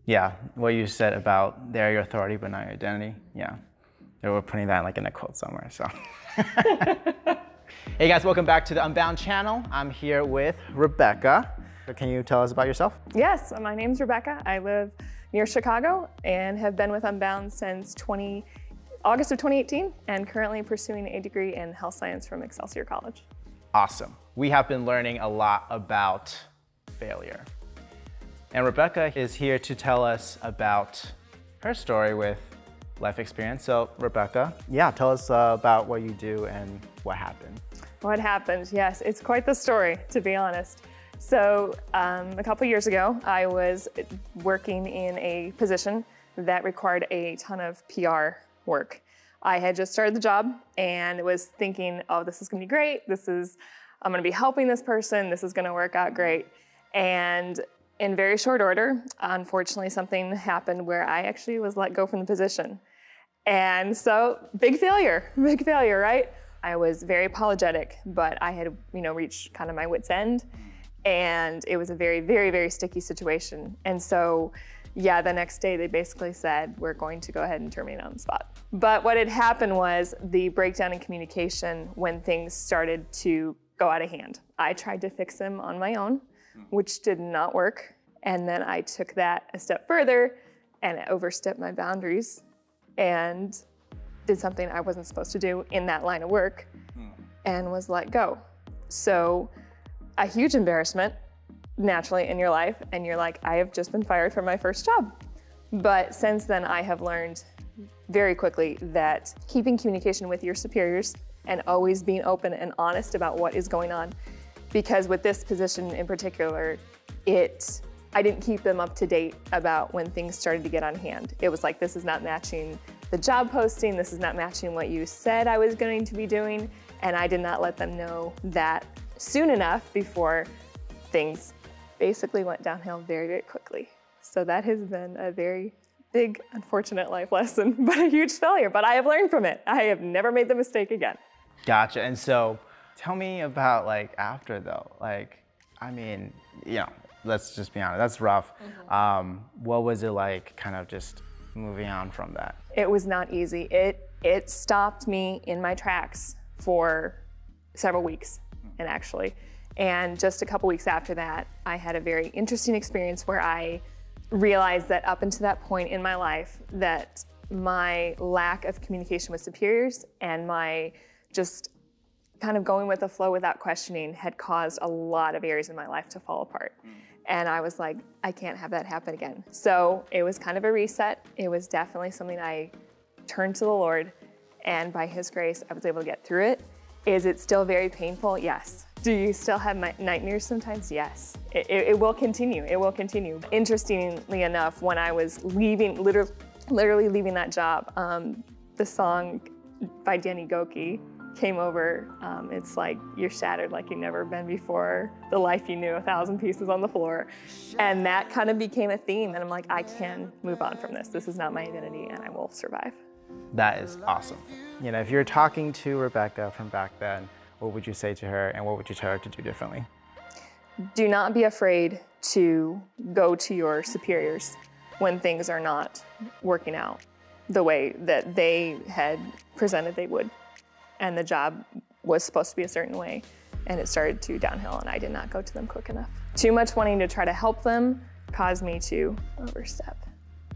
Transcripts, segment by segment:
Yeah, what you said about they're your authority but not your identity. Yeah, they were putting that like in a quote somewhere, so. Hey guys, welcome back to the Unbound channel. I'm here with Rebekah. Can you tell us about yourself? Yes, my name's Rebekah. I live near Chicago and have been with Unbound since August of 2018 and currently pursuing a degree in health science from Excelsior College. Awesome. We have been learning a lot about failure. And Rebekah is here to tell us about her story with life experience. So Rebekah, yeah, tell us about what you do and what happened. What happened? Yes, it's quite the story, to be honest. So a couple years ago, I was working in a position that required a ton of PR work. I had just started the job and was thinking, oh, this is gonna be great. I'm gonna be helping this person. This is gonna work out great. And in very short order, unfortunately, something happened where I actually was let go from the position. And so, big failure, right? I was very apologetic, but I had, reached kind of my wit's end. And it was a very, very, very sticky situation. And so, yeah, the next day they basically said, we're going to go ahead and terminate on the spot. But what had happened was the breakdown in communication when things started to go out of hand. I tried to fix them on my own, which did not work. And then I took that a step further and overstepped my boundaries and did something I wasn't supposed to do in that line of work and was let go. So a huge embarrassment naturally in your life. And you're like, I have just been fired from my first job. But since then I have learned very quickly that keeping communication with your superiors and always being open and honest about what is going on. Because with this position in particular, I didn't keep them up to date about when things started to get on hand. It was like, this is not matching the job posting, this is not matching what you said I was going to be doing, and I did not let them know that soon enough before things basically went downhill very, very quickly. So that has been a very big, unfortunate life lesson, but a huge failure, but I have learned from it. I have never made the mistake again. Gotcha, and so tell me about after though, let's just be honest, that's rough. What was it like kind of just moving on from that? It was not easy. It stopped me in my tracks for several weeks, and just a couple weeks after that, I had a very interesting experience where I realized that up until that point in my life that my lack of communication with superiors and my just kind of going with the flow without questioning had caused a lot of areas in my life to fall apart. And I was like, I can't have that happen again. So it was kind of a reset. It was definitely something I turned to the Lord, and by His grace, I was able to get through it. Is it still very painful? Yes. Do you still have nightmares sometimes? Yes. It will continue. It will continue. Interestingly enough, when I was leaving, literally leaving that job, the song by Danny Goki came over. It's like, you're shattered like you've never been before. The life you knew, 1,000 pieces on the floor. And that kind of became a theme. And I'm like, I can move on from this. This is not my identity and I will survive. That is awesome. If you're talking to Rebekah from back then, what would you say to her and what would you tell her to do differently? Do not be afraid to go to your superiors when things are not working out the way that they had presented they would. And the job was supposed to be a certain way, and it started to downhill, and I did not go to them quick enough. Too much wanting to try to help them caused me to overstep.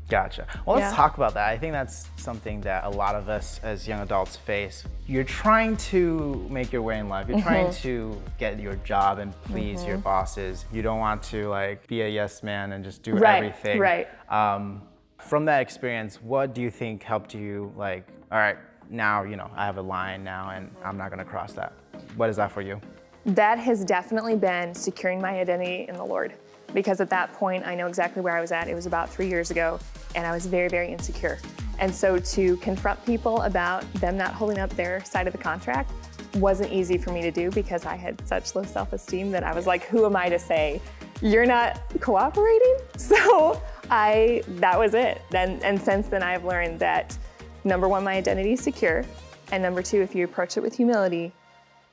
Gotcha. Well, let's talk about that. I think that's something that a lot of us as young adults face. You're trying to make your way in life. You're trying to get your job and please your bosses. You don't want to be a yes man and just do everything. Right. From that experience, what do you think helped you all right, now, I have a line now and I'm not gonna cross that. What is that for you? That has definitely been securing my identity in the Lord. Because at that point, I know exactly where I was at. It was about 3 years ago, and I was very, very insecure. And so to confront people about them not holding up their side of the contract wasn't easy for me to do because I had such low self-esteem that I was like, who am I to say, you're not cooperating? So that was it. And since then I've learned that number one, my identity is secure. And number two, if you approach it with humility,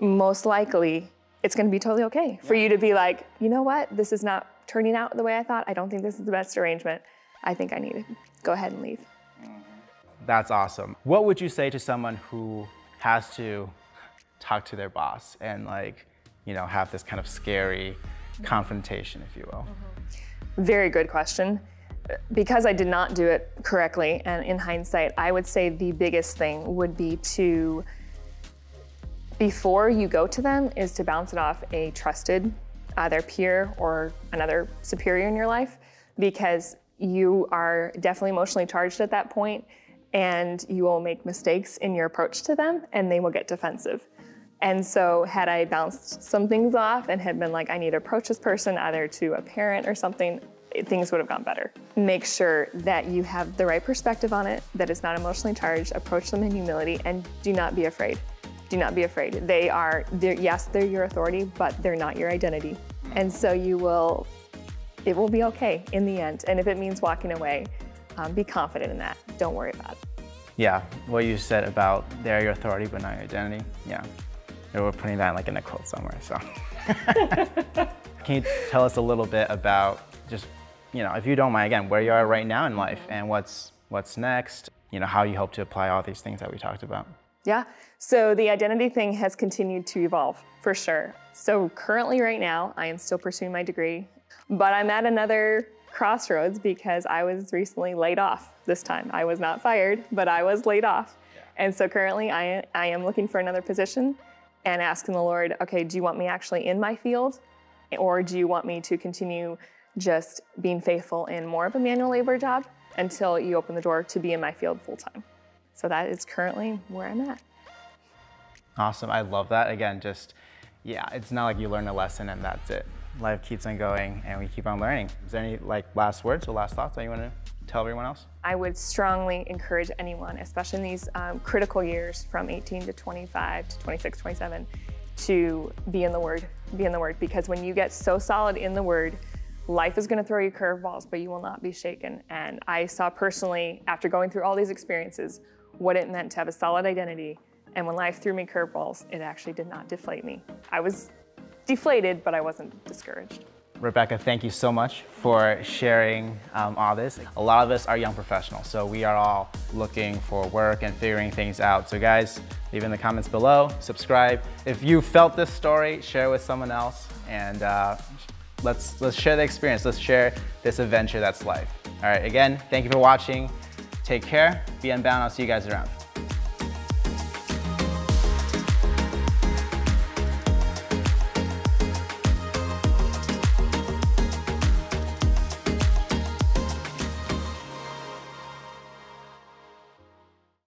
most likely it's gonna be totally okay for you to be like, you know what, this is not turning out the way I thought. I don't think this is the best arrangement. I think I need to go ahead and leave. That's awesome. What would you say to someone who has to talk to their boss and like, you know, have this kind of scary confrontation, if you will? Very good question. Because I did not do it correctly, and in hindsight, I would say the biggest thing would be to, before you go to them, is to bounce it off a trusted, either peer or another superior in your life, because you are definitely emotionally charged at that point, and you will make mistakes in your approach to them, and they will get defensive. And so had I bounced some things off and had been like, I need to approach this person either to a parent or something, things would have gone better. Make sure that you have the right perspective on it, that it's not emotionally charged, approach them in humility, and do not be afraid. Do not be afraid. Yes, they're your authority, but they're not your identity. And so it will be okay in the end. And if it means walking away, be confident in that. Don't worry about it. Yeah, what you said about they're your authority, but not your identity. Yeah, we're putting that like in a quote somewhere, so. Can you tell us a little bit about just, you know, if you don't mind, again, where you are right now in life and what's next, you know, how you hope to apply all these things that we talked about? Yeah, so the identity thing has continued to evolve, for sure. So currently right now, I am still pursuing my degree, but I'm at another crossroads because I was recently laid off this time. I was not fired, but I was laid off. Yeah. And so currently I am looking for another position and asking the Lord, okay, do you want me actually in my field? Or do you want me to continue just being faithful in more of a manual labor job until you open the door to be in my field full time? So that is currently where I'm at. Awesome, I love that. Again, just, yeah, it's not like you learn a lesson and that's it. Life keeps on going and we keep on learning. Is there any like last words or last thoughts that you want to tell everyone else? I would strongly encourage anyone, especially in these critical years from 18 to 25 to 26, 27, to be in the Word. Be in the Word, because when you get so solid in the Word, life is going to throw you curveballs, but you will not be shaken. And I saw personally, after going through all these experiences, what it meant to have a solid identity. And when life threw me curveballs, it actually did not deflate me. I was deflated, but I wasn't discouraged. Rebekah, thank you so much for sharing all this. A lot of us are young professionals, so we are all looking for work and figuring things out. So guys, leave in the comments below, subscribe. If you felt this story, share it with someone else, and let's share the experience. Let's share this adventure that's life. All right, again, thank you for watching. Take care, be unbound. I'll see you guys around.